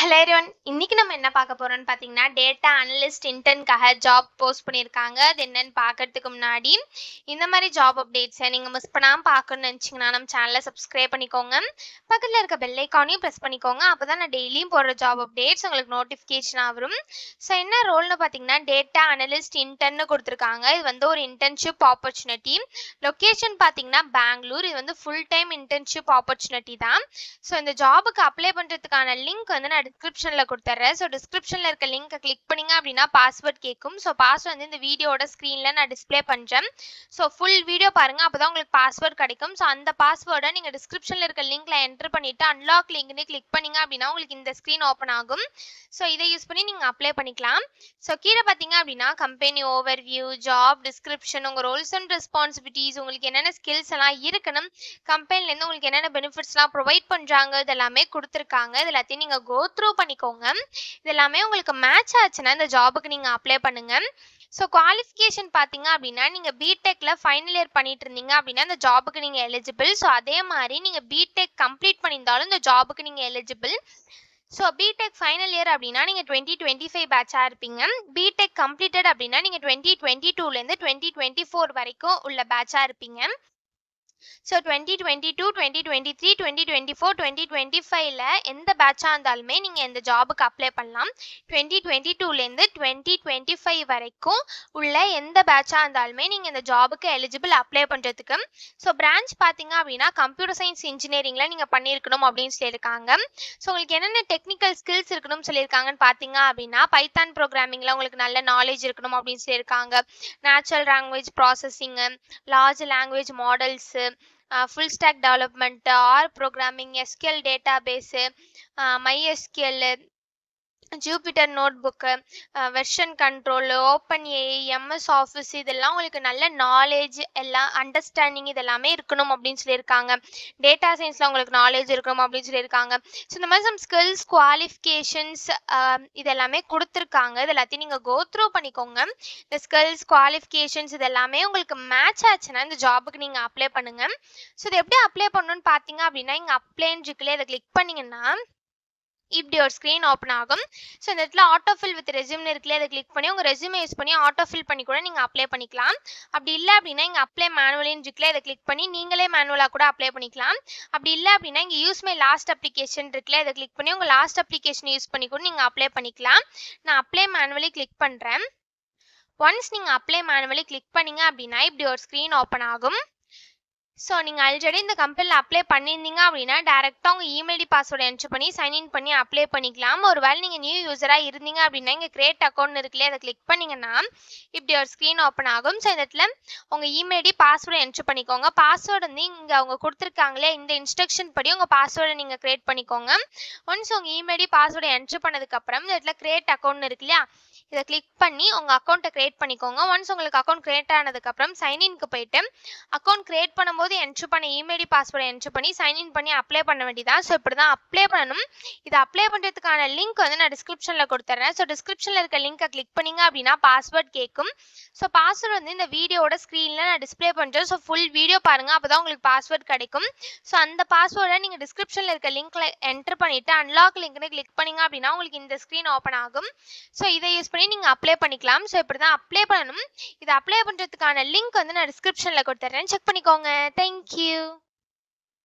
Hello everyone. இன்னைக்கு நம்ம என்ன பார்க்க போறோம்னு பார்த்தீங்கன்னா, டேட்டா அனலிஸ்ட் இன்டர்ன்காக ஜாப் போஸ்ட் பண்ணியிருக்காங்க. அது என்னன்னு பார்க்கறதுக்கு முன்னாடி, இந்த மாதிரி ஜாப் அப்டேட்ஸை நீங்கள் மிஸ் பண்ணாமல் பார்க்கணும்னு நினச்சிங்கன்னா நம்ம சேனலை சப்ஸ்கிரைப் பண்ணிக்கோங்க. பக்கத்தில் இருக்க பெல் ஐக்கானையும் ப்ரெஸ் பண்ணிக்கோங்க. அப்போ தான் நான் டெய்லியும் போடுற ஜாப் அப்டேட்ஸ் உங்களுக்கு நோட்டிஃபிகேஷனாக வரும். ஸோ என்ன ரோல்னு பார்த்தீங்கன்னா, டேட்டா அனலிஸ்ட் இன்டர்ன்னு கொடுத்துருக்காங்க. இது வந்து ஒரு இன்டர்ன்ஷிப் ஆப்பர்ச்சுனிட்டி. லொக்கேஷன் பார்த்தீங்கன்னா பெங்களூர். இது வந்து ஃபுல் டைம் இன்டர்ன்ஷிப் ஆப்பர்ச்சுனிட்டி தான். ஸோ இந்த ஜாபுக்கு அப்ளை பண்ணுறதுக்கான லிங்க் வந்து நான் டிஸ்கிரிப்ஷனில் கொடுத்துட்றேன். ஸோ டிஸ்கிரிப்ஷனில் இருக்க லிங்கை கிளிக் பண்ணிங்க அப்படின்னா பாஸ்வேர்ட் கேட்கும். ஸோ பாஸ்வேர்ட் வந்து இந்த வீடியோட ஸ்க்ரீனில் நான் டிஸ்பிளே பண்ணுறேன். ஸோ ஃபுல் வீடியோ பாருங்கள், அப்போ தான் உங்களுக்கு பாஸ்வேர்ட் கிடைக்கும். ஸோ அந்த பாஸ்வேர்டை நீங்கள் டிஸ்கிரிப்ஷனில் இருக்க லிங்க்ல என்டர் பண்ணிவிட்டு அன்லாக் லிங்க்னு கிளிக் பண்ணிங்க அப்படின்னா உங்களுக்கு இந்த ஸ்க்ரீன் ஓப்பன் ஆகும். ஸோ இதை யூஸ் பண்ணி நீங்கள் அப்ளை பண்ணிக்கலாம். ஸோ கீழே பார்த்தீங்க அப்படின்னா கம்பெனி ஓவர்வியூ, ஜாப் டிஸ்கிரிப்ஷன், உங்கள் ரோல்ஸ் அண்ட் ரெஸ்பான்சிபிலிட்டிஸ், உங்களுக்கு என்னென்ன ஸ்கில்ஸ் எல்லாம் இருக்கணும், கம்பெனிலேருந்து உங்களுக்கு என்னென்ன பெனிஃபிட்ஸ்லாம் ப்ரொவைட் பண்ணுறாங்க, இதெல்லாமே கொடுத்துருக்காங்க. இது எல்லாத்தையும் நீங்கள் கோ த்ரூ பண்ணிக்கோங்க. இது எல்லாமே உங்களுக்கு மேட்ச் ஆச்சுன்னா இந்த ஜாபுக்கு நீங்கள் அப்ளை பண்ணுங்க. ஸோ குவாலிஃபிகேஷன் பார்த்தீங்க அப்படின்னா நீங்கள் பிடெக்கில் ஃபைனல் இயர் பண்ணிட்டு இருந்தீங்க அப்படின்னா இந்த ஜாபுக்கு நீங்கள் எலிஜிபிள். ஸோ அதே மாதிரி நீங்கள் பிடெக் கம்ப்ளீட் பண்ணியிருந்தாலும் இந்த ஜாபுக்கு நீங்கள் eligible. So BTech final year அப்படின்னா நீங்கள் 2025 பேட்சாக இருப்பீங்க. பிடெக் கம்ப்ளீட்டட் அப்படின்னா நீங்கள் 2022லேருந்து 2024 வரைக்கும் உள்ள பேட்சாக இருப்பீங்க. ஸோ 2022, 2023, 2024, 2025ல் எந்த பேட்சாக இருந்தாலுமே நீங்கள் இந்த ஜாபுக்கு அப்ளை பண்ணலாம். 2022லேருந்து 2025 வரைக்கும் உள்ள எந்த பேட்சாக இருந்தாலுமே நீங்கள் இந்த ஜாபுக்கு எலிஜிபிள் அப்ளை பண்ணுறதுக்கு. ஸோ பிரான்ச் பார்த்தீங்க அப்படின்னா கம்ப்யூட்டர் சயின்ஸ் இன்ஜினியரிங்கில் நீங்கள் பண்ணியிருக்கணும் அப்படின்னு சொல்லியிருக்காங்க. ஸோ உங்களுக்கு என்னென்ன டெக்னிக்கல் ஸ்கில்ஸ் இருக்கணும்னு சொல்லியிருக்காங்கன்னு பார்த்தீங்க அப்படின்னா பைத்தான் ப்ரோக்ராமிங்கில் உங்களுக்கு நல்ல நாலேஜ் இருக்கணும் அப்படின்னு சொல்லியிருக்காங்க. Natural language processing, large language models, full stack development, R programming, SQL database, MySQL, Jupyter notebook, version control, OpenAI, MS office, இதெல்லாம் உங்களுக்கு நல்ல நாலேஜ், எல்லாம் அண்டர்ஸ்டாண்டிங் இதெல்லாமே இருக்கணும் அப்படின்னு சொல்லியிருக்காங்க. டேட்டா சயின்ஸில் உங்களுக்கு நாலேஜ் இருக்கணும் அப்படின்னு சொல்லியிருக்காங்க. ஸோ இந்த மாதிரி சம் ஸ்கில்ஸ், குவாலிஃபிகேஷன்ஸ் இதெல்லாமே கொடுத்துருக்காங்க. இது எல்லாத்தையும் நீங்கள் கோ த்ரூ பண்ணிக்கோங்க. இந்த ஸ்கில்ஸ், குவாலிஃபிகேஷன்ஸ் இதெல்லாமே உங்களுக்கு மேட்ச் ஆச்சுன்னா இந்த ஜாபுக்கு நீங்கள் அப்ளை பண்ணுங்கள். ஸோ இது எப்படி அப்ளை பண்ணணும்னு பார்த்தீங்க அப்படின்னா இங்கே அப்ளைன்னு இருக்குல்ல, அதை கிளிக் பண்ணிங்கன்னா இப்படி ஒரு ஸ்க்ரீன் ஓப்பன் ஆகும். ஸோ இந்த இடத்துல ஆட்டோஃபில் வித் ரெஸ்யூம்னு இருக்குல்ல, அதை கிளிக் பண்ணி உங்கள் ரெஸ்யூமே யூஸ் பண்ணி ஆட்டோஃபில் பண்ணி கூட நீங்கள் அப்ளை பண்ணிக்கலாம். அப்படி இல்லை அப்படின்னா இங்கே அப்ளை மேனுவலின்னு இருக்குல்ல, இதை கிளிக் பண்ணி நீங்களே மேனுவலாக கூட அப்ளை பண்ணிக்கலாம். அப்படி இல்லை அப்படின்னா இங்கே யூஸ் மை லாஸ்ட் அப்ளிகேஷன் இருக்குல்ல, இதை கிளிக் பண்ணி உங்கள் லாஸ்ட் அப்ளிகேஷன் யூஸ் பண்ணி கூட நீங்கள் அப்ளை பண்ணிக்கலாம். நான் அப்ளை மேனுவலி கிளிக் பண்ணுறேன். ஒன்ஸ் நீங்கள் அப்ளை மேனுவலி கிளிக் பண்ணிங்க அப்படின்னா இப்படி ஒரு ஸ்க்ரீன் ஓப்பன் ஆகும். ஸோ நீங்கள் ஆல்ரெடி இந்த கம்பெனியில் அப்ளை பண்ணியிருந்தீங்க அப்படின்னா டேரெக்டாக உங்கள் இமெயில் ஐடி பாஸ்வேர்டை என்ட்ரு பண்ணி சைன்இன் பண்ணி அப்ளை பண்ணிக்கலாம். ஒரு வேளை நீங்கள் நியூ யூஸராக இருந்தீங்க அப்படின்னா இங்கே கிரியேட் அக்கௌண்ட் இருக்குல்ல, அதை கிளிக் பண்ணிங்கன்னா இப்படி ஒரு ஸ்க்ரீன் ஓப்பன் ஆகும். ஸோ இந்த இடத்துல உங்கள் இமெயில் ஐடி பாஸ்வேர்டை என்ட்ரு பண்ணிக்கோங்க. பாஸ்வேர்டு வந்து இங்கே அவங்க கொடுத்துருக்காங்களே இந்த இன்ஸ்ட்ரக்ஷன் படி உங்கள் பாஸ்வேர்டை நீங்கள் கிரியேட் பண்ணிக்கோங்க. ஒன்ஸ் உங்கள் இமெயில் ஐடி பாஸ்வேர்டை என்ட்ரு பண்ணதுக்கப்புறம் இந்த இடத்துல கிரியேட் அக்கௌண்ட் இருக்கு இல்லையா, இதை கிளிக் பண்ணி உங்கள் அக்கௌண்ட்டை கிரியேட் பண்ணிக்கோங்க. ஒன்ஸ் உங்களுக்கு அக்கௌண்ட் கிரியேட் ஆனதுக்கப்புறம் சைன்இன்க்கு போயிட்டு அக்கௌண்ட் கிரியேட் பண்ணும்போது என்ட்ரு பண்ண இமெயில் ஐடி பாஸ்வேர்டை என்ட்ரு பண்ணி சைன்இன் பண்ணி அப்ளை பண்ண வேண்டியதான். ஸோ இப்படி தான் அப்ளை பண்ணணும். இதை அப்ளை பண்ணுறதுக்கான லிங்க் வந்து நான் டிஸ்கிரிப்ஷனில் கொடுத்துட்றேன். ஸோ டிஸ்கிரிப்ஷனில் இருக்க லிங்கை கிளிக் பண்ணிங்க அப்படின்னா பாஸ்வேர்ட் கேட்கும். ஸோ பாஸ்வேர்டு வந்து இந்த வீடியோட ஸ்க்ரீனில் நான் டிஸ்பிளே பண்ணுறேன். ஸோ ஃபுல் வீடியோ பாருங்கள், அப்போ தான் உங்களுக்கு பாஸ்வேர்ட் கிடைக்கும். ஸோ அந்த பாஸ்வேர்டை நீங்கள் டிஸ்கிரிப்ஷனில் இருக்க லிங்க்ல என்ட்ரு பண்ணிவிட்டு அன்லாக் லிங்க்னு கிளிக் பண்ணிங்க அப்படின்னா உங்களுக்கு இந்த ஸ்க்ரீன் ஓப்பன் ஆகும். ஸோ இதை யூஸ் பண்ணி நீங்கள் அப்ளை பண்ணிக்கலாம். ஸோ இப்படி தான் அப்ளை பண்ணணும். இதை அப்ளை பண்ணுறதுக்கான லிங்க் வந்து நான் டிஸ்கிரிப்ஷனில் கொடுத்துட்றேன், செக் பண்ணிக்கோங்க. Thank you.